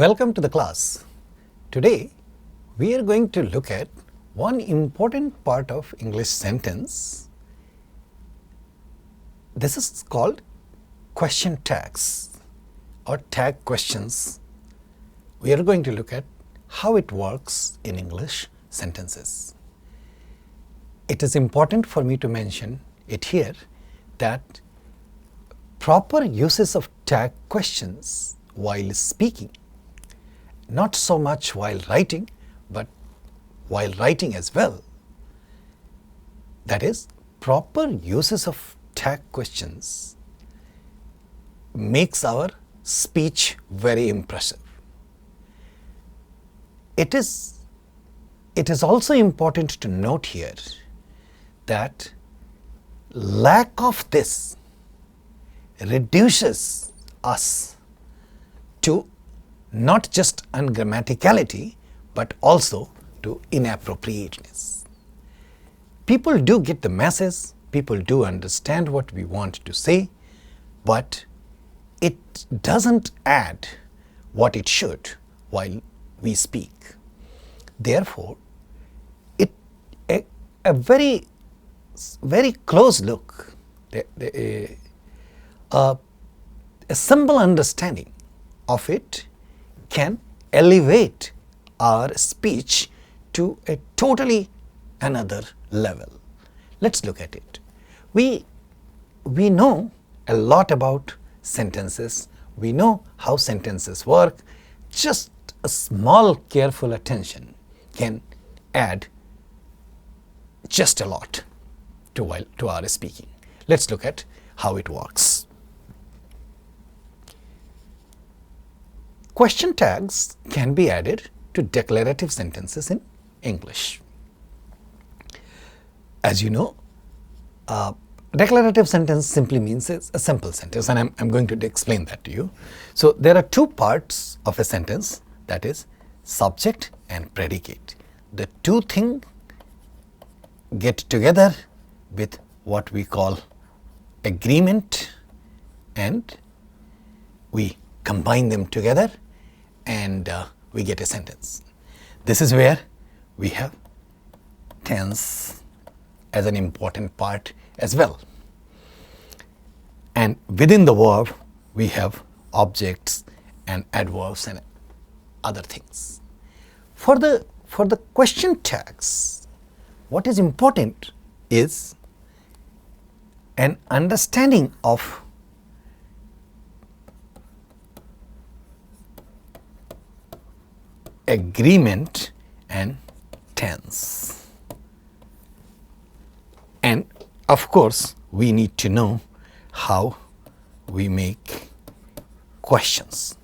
Welcome to the class. Today we are going to look at one important part of English sentence. This is called question tags or tag questions. We are going to look at how it works in English sentences. It is important for me to mention it here that proper uses of tag questions while speaking, not so much while writing, but while writing as well. That is, proper uses of tag questions makes our speech very impressive. It is also important to note here that lack of this reduces us to not just ungrammaticality, but also to inappropriateness. People do get the message, people do understand what we want to say, but it doesn't add what it should while we speak. Therefore, a very close look, a simple understanding of it can elevate our speech to a totally another level. Let's look at it. We know a lot about sentences. We know how sentences work. Just a small careful attention can add just a lot to our speaking. Let's look at how it works. Question tags can be added to declarative sentences in English. As you know, declarative sentence simply means it's a simple sentence, and I'm going to explain that to you. So there are two parts of a sentence, that is subject and predicate. The two things get together with what we call agreement, and we combine them together and we get a sentence. This is where we have tense as an important part as well. And within the verb, we have objects and adverbs and other things. For the question tags, what is important is an understanding of agreement and tense. And of course, we need to know how we make questions.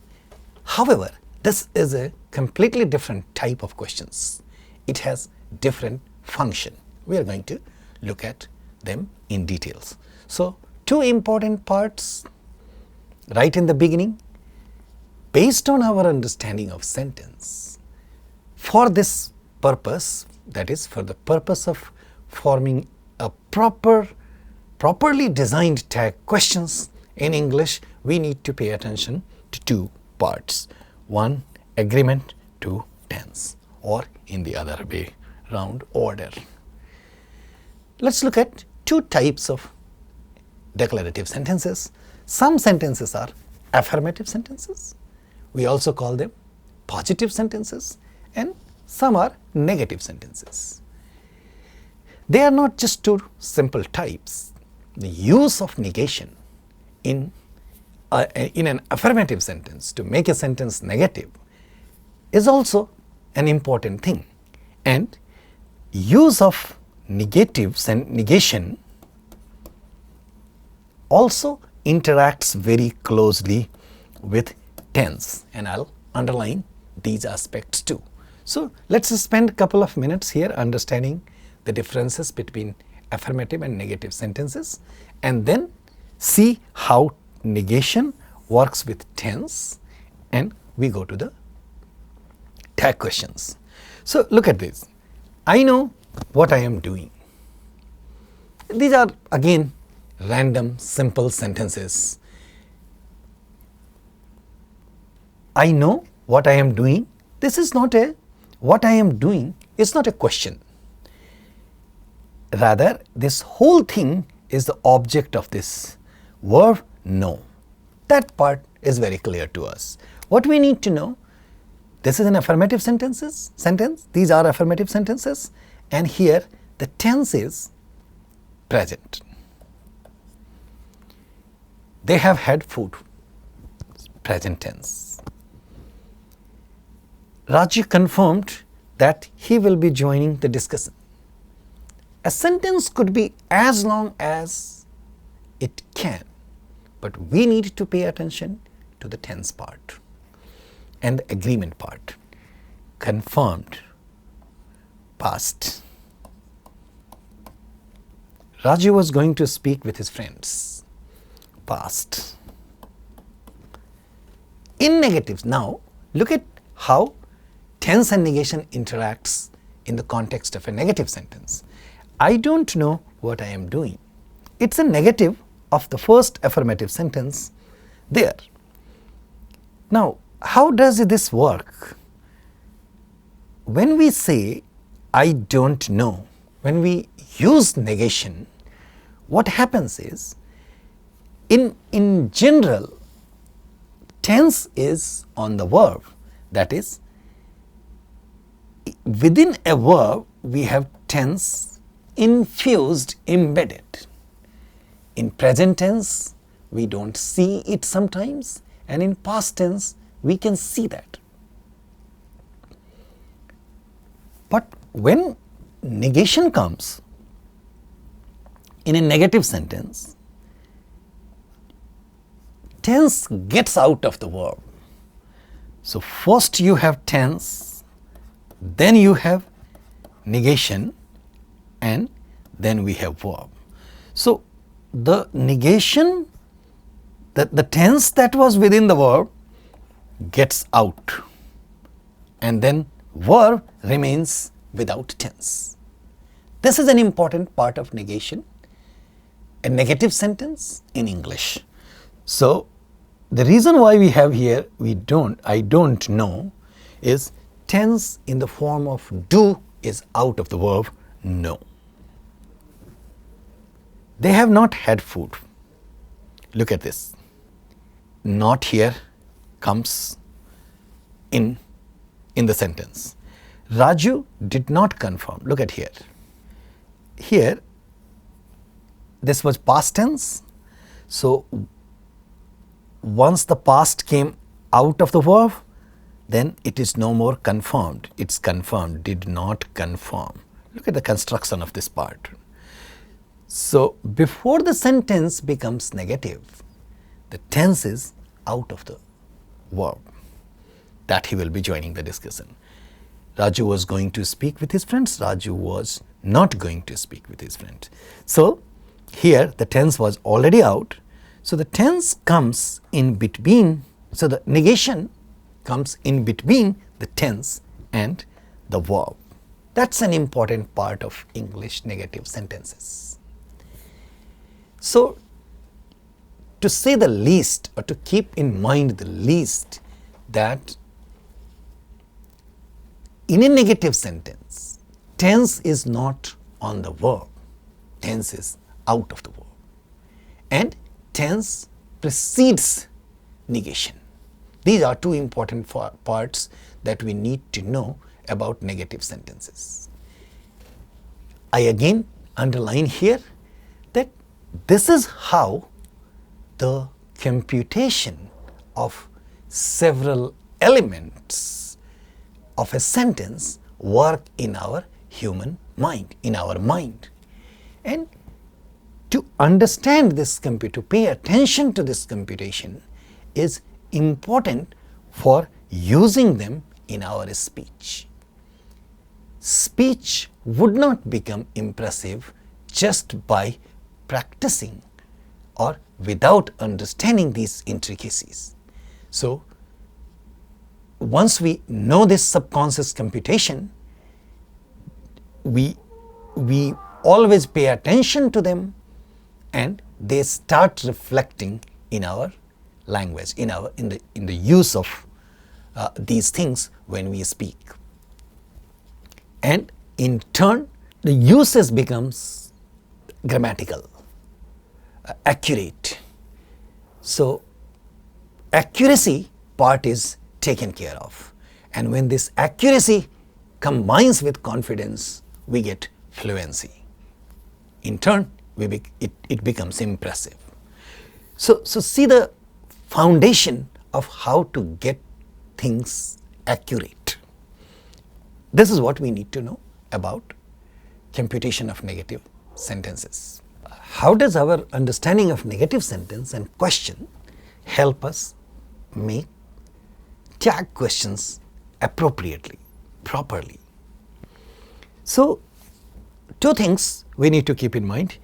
However, this is a completely different type of questions. It has different function. We are going to look at them in details. So, two important parts right in the beginning. Based on our understanding of sentence, for this purpose, that is for the purpose of forming a properly designed tag questions in English, we need to pay attention to two parts. One, agreement, two, tense, or in the other way round, order. Let's look at two types of declarative sentences. Some sentences are affirmative sentences. We also call them positive sentences, and some are negative sentences. They are not just two simple types. The use of negation in an affirmative sentence to make a sentence negative is also an important thing, and use of negation also interacts very closely with tense, and I'll underline these aspects too. So let's spend a couple of minutes here understanding the differences between affirmative and negative sentences, and then see how negation works with tense, and we go to the tag questions. So look at this. I know what I am doing. These are again random simple sentences. I know what I am doing, what I am doing is not a question. Rather, this whole thing is the object of this verb know. That part is very clear to us. What we need to know, this is an affirmative sentence. These are affirmative sentences, and here the tense is present. They have had food, present tense. Raju confirmed that he will be joining the discussion. A sentence could be as long as it can, but we need to pay attention to the tense part and the agreement part. Confirmed, past. Raju was going to speak with his friends, past. In negatives, now look at how tense and negation interacts in the context of a negative sentence. I don't know what I am doing. It's a negative of the first affirmative sentence there. Now, how does this work? When we say I don't know, when we use negation, what happens is, in general, tense is on the verb. That is, within a verb, we have tense infused, embedded. In present tense, we don't see it sometimes, and in past tense, we can see that. But when negation comes in a negative sentence, tense gets out of the verb. So first you have tense, then you have negation, and then we have verb. So the negation, the tense that was within the verb gets out, and then verb remains without tense. This is an important part of negation, a negative sentence in English. So the reason why we have here I don't know is tense in the form of do is out of the verb know. They have not had food. Look at this. Not here comes in the sentence. Raju did not confirm. Look at here. Here, this was past tense. So once the past came out of the verb, then it is no more confirmed. It's confirmed, did not confirm. Look at the construction of this part. So before the sentence becomes negative, the tense is out of the verb, that he will be joining the discussion. Raju was going to speak with his friends. Raju was not going to speak with his friends. So here the tense was already out. So the tense comes in between. So the negation comes in between the tense and the verb. That's an important part of English negative sentences. So to say the least, or to keep in mind the least, that in a negative sentence, tense is not on the verb, tense is out of the verb, and tense precedes negation. These are two important parts that we need to know about negative sentences. I again underline here that this is how the computation of several elements of a sentence work in our human mind, in our mind. And to understand this to pay attention to this computation is important for using them in our speech. Speech would not become impressive just by practicing or without understanding these intricacies. So once we know this subconscious computation, we always pay attention to them, and they start reflecting in our language, in the use of these things when we speak. And in turn, the usage becomes grammatical, accurate. So accuracy part is taken care of. And when this accuracy combines with confidence, we get fluency. In turn, it becomes impressive. So see the foundation of how to get things accurate. This is what we need to know about computation of negative sentences. How does our understanding of negative sentence and question help us make tag questions appropriately, properly? So, two things we need to keep in mind.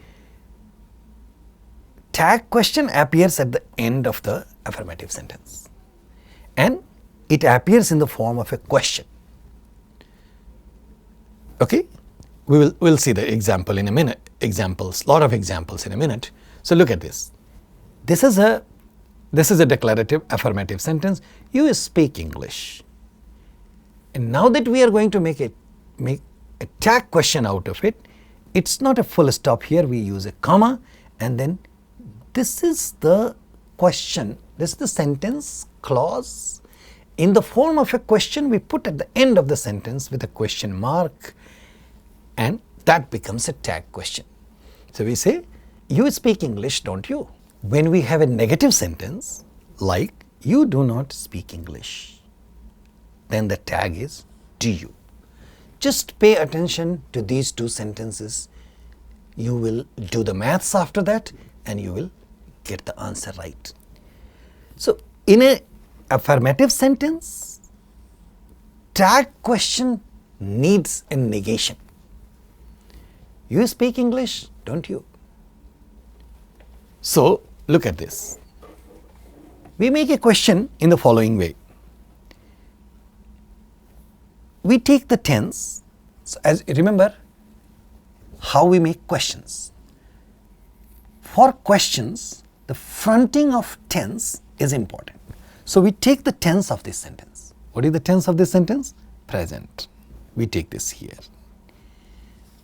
Tag question appears at the end of the affirmative sentence, and it appears in the form of a question. Okay, we'll see the example in a minute. Lot of examples in a minute. So look at this. This is a declarative affirmative sentence. You speak English. And now that we are going to make a tag question out of it, it's not a full stop here. We use a comma, and then this is the question. This is the sentence clause. In the form of a question, we put at the end of the sentence with a question mark, and that becomes a tag question. So we say, you speak English, don't you? When we have a negative sentence, like, you do not speak English, then the tag is, do you? Just pay attention to these two sentences. You will do the maths after that, and you will get the answer right. So in an affirmative sentence, tag question needs a negation. You speak English, don't you? So look at this. We make a question in the following way. We take the tense. So as remember how we make questions. For questions, the fronting of tense is important. So we take the tense of this sentence. What is the tense of this sentence? Present. We take this here.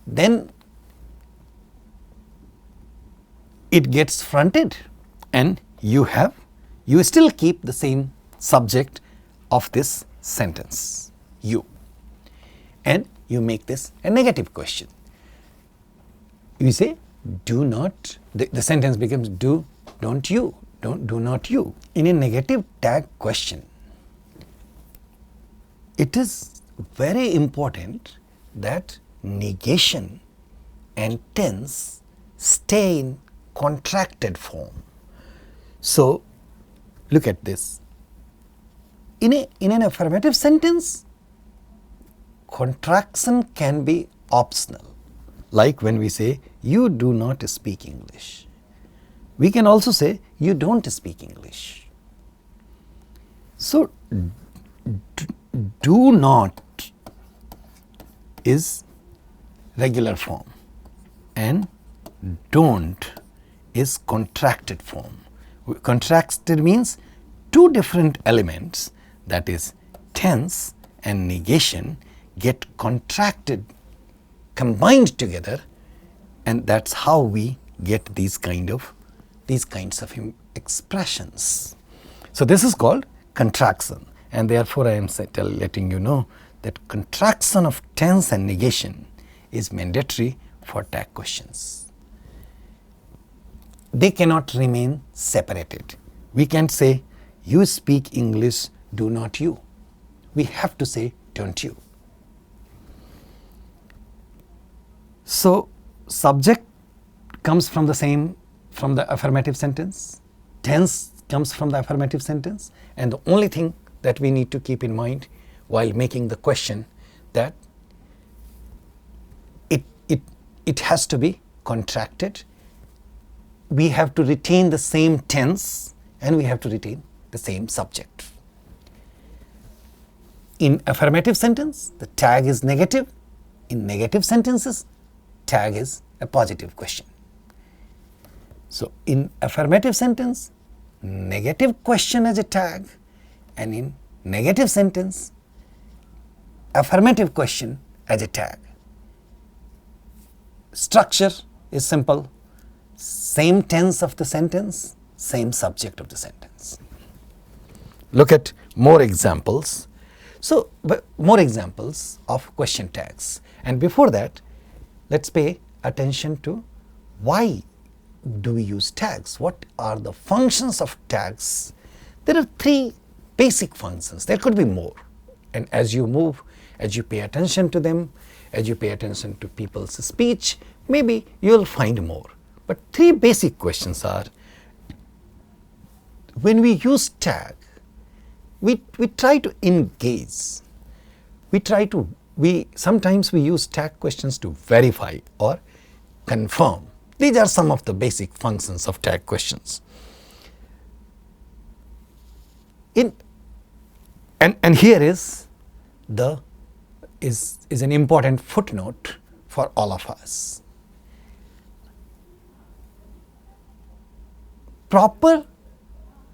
Then it gets fronted, and you still keep the same subject of this sentence, you. And you make this a negative question. You say, do not, the sentence becomes do, don't you, do not you. In a negative tag question, it is very important that negation and tense stay in contracted form. So look at this. In an affirmative sentence, contraction can be optional. Like when we say, you do not speak English. We can also say, you don't speak English. So do not is regular form, and don't is contracted form. Contracted means two different elements, that is tense and negation, get contracted, combined together, and that's how we get these kinds of expressions. So this is called contraction, and therefore I am letting you know that contraction of tense and negation is mandatory for tag questions. They cannot remain separated. We can't say, you speak English, do not you. We have to say, don't you. So subject comes from the affirmative sentence, tense comes from the affirmative sentence, and the only thing that we need to keep in mind while making the question, that it has to be contracted. We have to retain the same tense, and we have to retain the same subject. In affirmative sentence, the tag is negative. In negative sentences, tag is a positive question. So in affirmative sentence, negative question as a tag, and in negative sentence, affirmative question as a tag. Structure is simple. Same tense of the sentence, same subject of the sentence. Look at more examples. So, more examples of question tags. And before that, let's pay attention to why do we use tags? What are the functions of tags? There are three basic functions. There could be more. And as you move, as you pay attention to them, as you pay attention to people's speech, maybe you will find more. But three basic questions are, when we use tag, we try to engage. Sometimes we use tag questions to verify or confirm. These are some of the basic functions of tag questions. And here is an important footnote for all of us. Proper,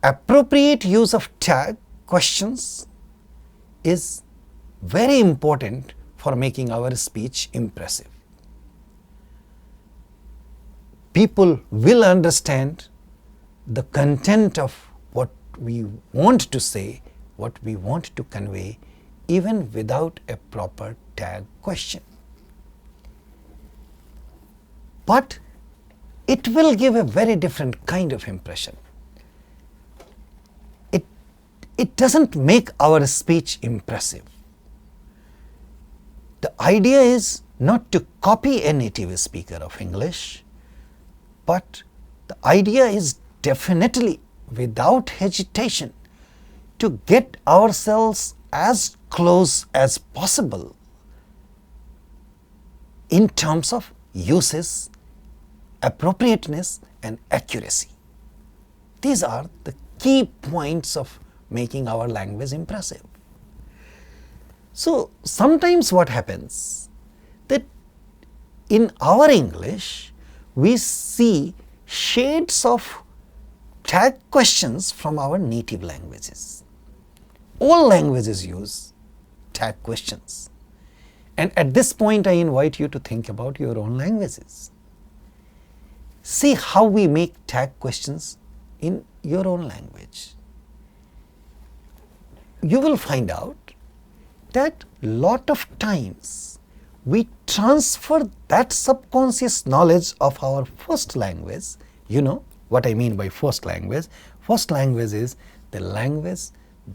appropriate use of tag questions is very important for making our speech impressive. People will understand the content of what we want to say, what we want to convey, even without a proper tag question. But it will give a very different kind of impression. It doesn't make our speech impressive. The idea is not to copy a native speaker of English, but the idea is definitely, without hesitation, to get ourselves as close as possible in terms of uses, appropriateness and accuracy. These are the key points of making our language impressive. So sometimes what happens that in our English we see shades of tag questions from our native languages. All languages use tag questions. And at this point I invite you to think about your own languages. See how we make tag questions in your own language. You will find out that lot of times we transfer that subconscious knowledge of our first language. You know what I mean by first language. First language is the language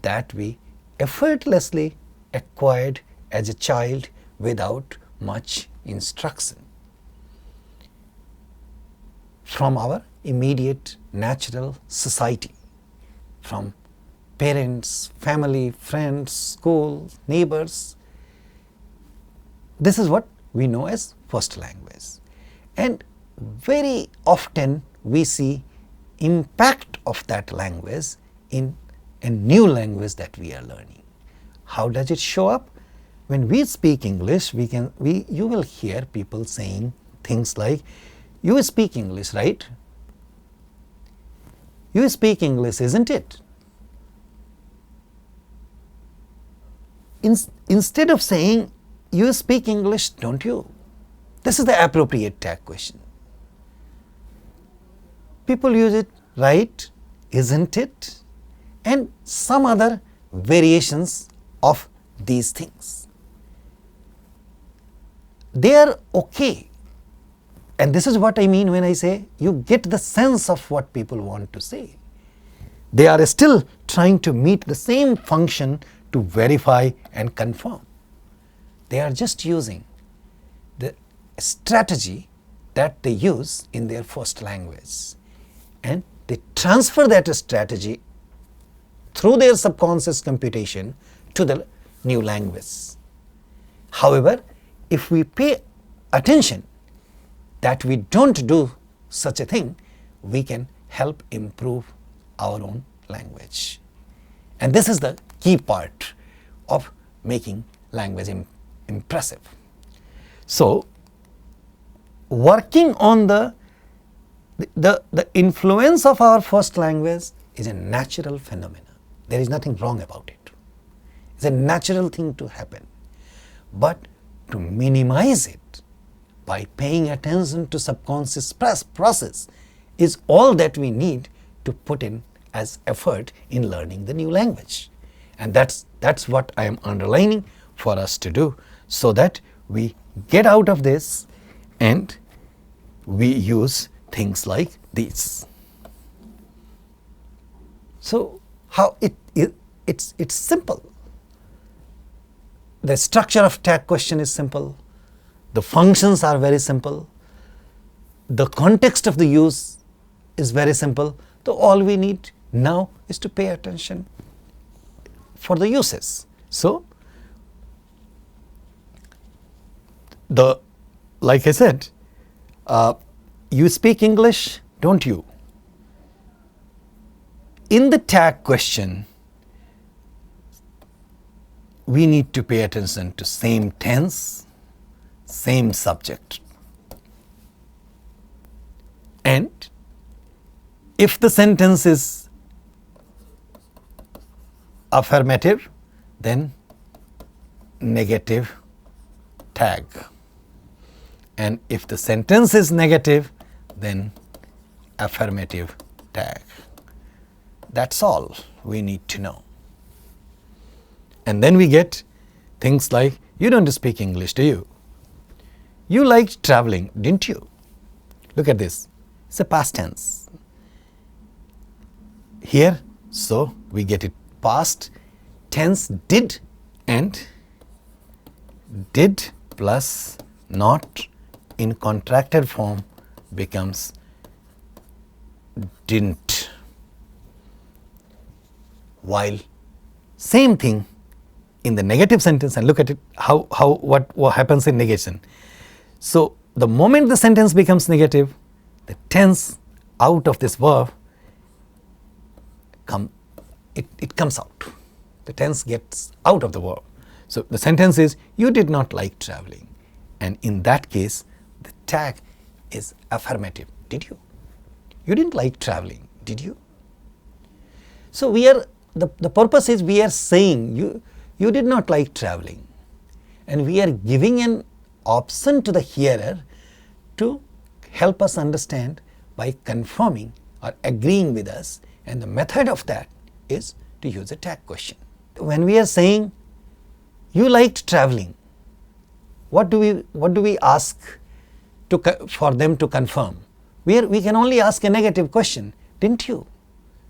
that we effortlessly acquired as a child without much instruction from our immediate natural society, from parents, family, friends, school, neighbors. This is what we know as first language. And very often we see impact of that language in a new language that we are learning. How does it show up? When we speak English, you will hear people saying things like, "You speak English, right? You speak English, isn't it?" Instead of saying, "You speak English, don't you?" This is the appropriate tag question. People use it, "Right, isn't it?" and some other variations of these things. They are okay. And this is what I mean when I say you get the sense of what people want to say. They are still trying to meet the same function to verify and confirm. They are just using the strategy that they use in their first language, and they transfer that strategy through their subconscious computation to the new language. However, if we pay attention that we don't do such a thing, we can help improve our own language. And this is the key part of making language impressive. So, working on the influence of our first language is a natural phenomenon. There is nothing wrong about it. It's a natural thing to happen. But to minimize it by paying attention to subconscious process is all that we need to put in as effort in learning the new language. And that's what I am underlining for us to do, so that we get out of this and we use things like these. So how it's simple. The structure of tag question is simple. The functions are very simple. The context of the use is very simple. So all we need now is to pay attention for the uses. So like I said, you speak English, don't you? In the tag question, we need to pay attention to same tense, same subject. And if the sentence is affirmative, then negative tag. And if the sentence is negative, then affirmative tag. That's all we need to know. And then we get things like, you don't speak English, do you? You liked traveling, didn't you? Look at this. It's a past tense. Here, so we get it past tense did, and did plus not in contracted form becomes didn't. While same thing in the negative sentence, and look at it, what happens in negation. So the moment the sentence becomes negative, the tense out of this verb it comes out. The tense gets out of the verb. So the sentence is, you did not like traveling. And in that case, the tag is affirmative. Did you? You didn't like traveling, did you? So we are, the purpose is we are saying you did not like traveling. And we are giving an option to the hearer to help us understand by confirming or agreeing with us. And the method of that is to use a tag question. When we are saying you liked traveling, what do we ask for them to confirm? We can only ask a negative question, didn't you?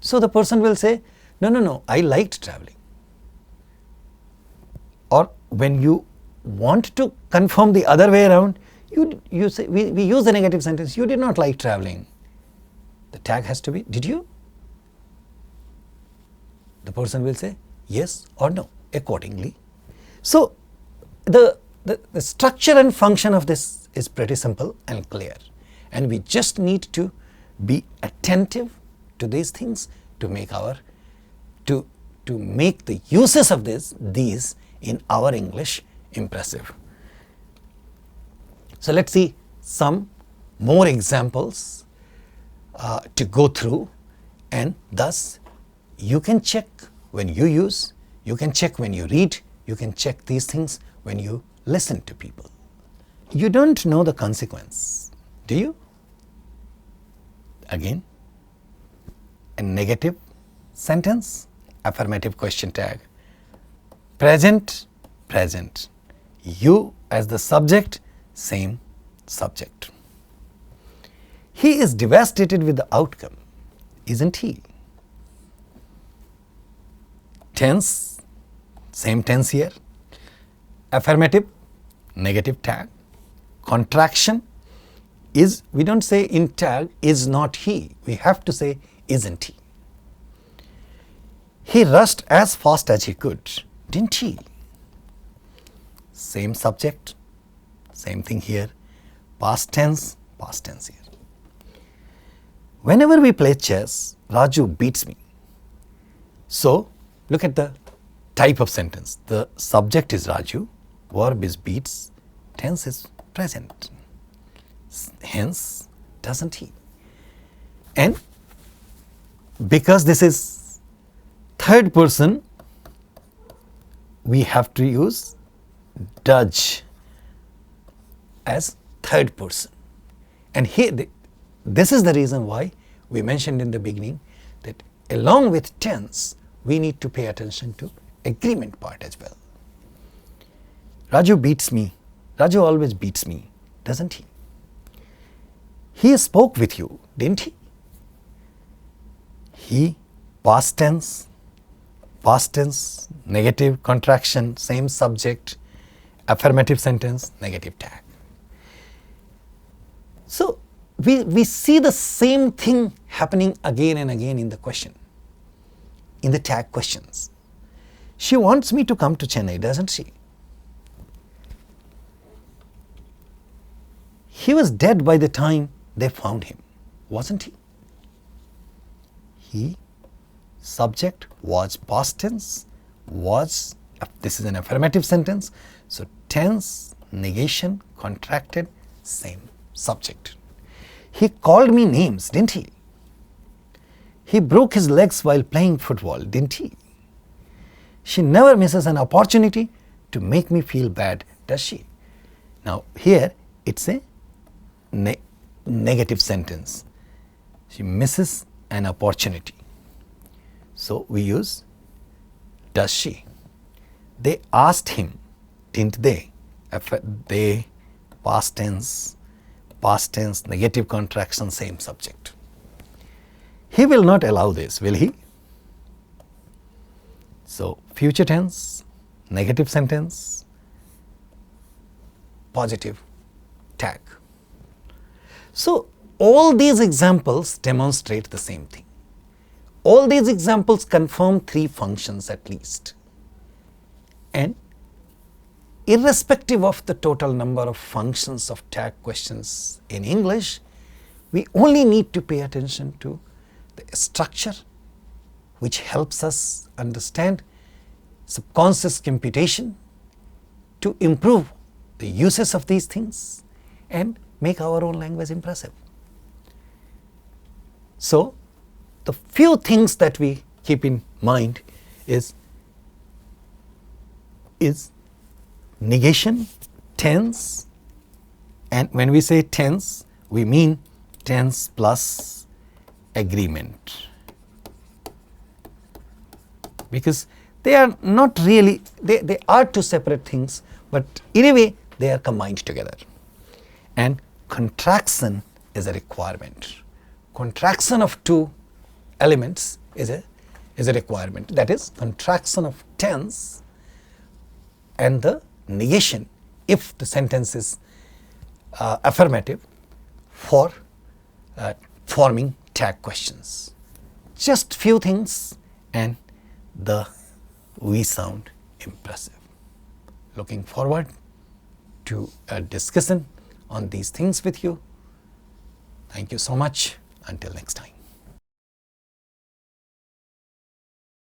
So the person will say, no, I liked traveling. Or when you want to confirm the other way around, you say, we use the negative sentence, you did not like traveling. The tag has to be, did you? The person will say yes or no accordingly. So the structure and function of this is pretty simple and clear, and we just need to be attentive to these things to make to make the uses of these in our English impressive. So let's see some more examples to go through, and thus you can check when you use, you can check when you read, you can check these things when you listen to people. You don't know the consequence, do you? Again, a negative sentence, affirmative question tag. Present, present. You as the subject, same subject. He is devastated with the outcome, isn't he? Tense, same tense here. Affirmative, negative tag. Contraction is, we don't say in tag, is not he. We have to say, isn't he? He rushed as fast as he could, didn't he? Same subject, same thing here. Past tense here. Whenever we play chess, Raju beats me. So look at the type of sentence. The subject is Raju, verb is beats, tense is present. Hence, doesn't he? And because this is third person we have to use does as third person. And here, this is the reason why we mentioned in the beginning that along with tense, we need to pay attention to agreement part as well. Raju beats me. Raju always beats me, doesn't he? He spoke with you, didn't he? He, past tense, negative contraction, same subject, affirmative sentence, negative tag. So we see the same thing happening again and again in the question, in the tag questions. She wants me to come to Chennai, doesn't she? He was dead by the time they found him, wasn't he? He, subject was past tense, was, this is an affirmative sentence, so tense, negation, contracted, same subject. He called me names, didn't he? He broke his legs while playing football, didn't he? She never misses an opportunity to make me feel bad, does she? Now here it's a negative sentence. She misses an opportunity. So we use does she. They asked him, didn't they? They, past tense, negative contraction, same subject. He will not allow this, will he? So future tense, negative sentence, positive tag. So all these examples demonstrate the same thing. All these examples confirm three functions at least. And irrespective of the total number of functions of tag questions in English, we only need to pay attention to the structure which helps us understand subconscious computation to improve the uses of these things and make our own language impressive. So the few things that we keep in mind is negation, tense, and when we say tense, we mean tense plus agreement, because they are not really, they are two separate things, but in a way they are combined together. And contraction is a requirement. Contraction of two elements is a requirement. That is contraction of tense and the negation if the sentence is affirmative for forming tag questions. Just few things and we sound impressive. Looking forward to a discussion on these things with you. Thank you so much. Until next time.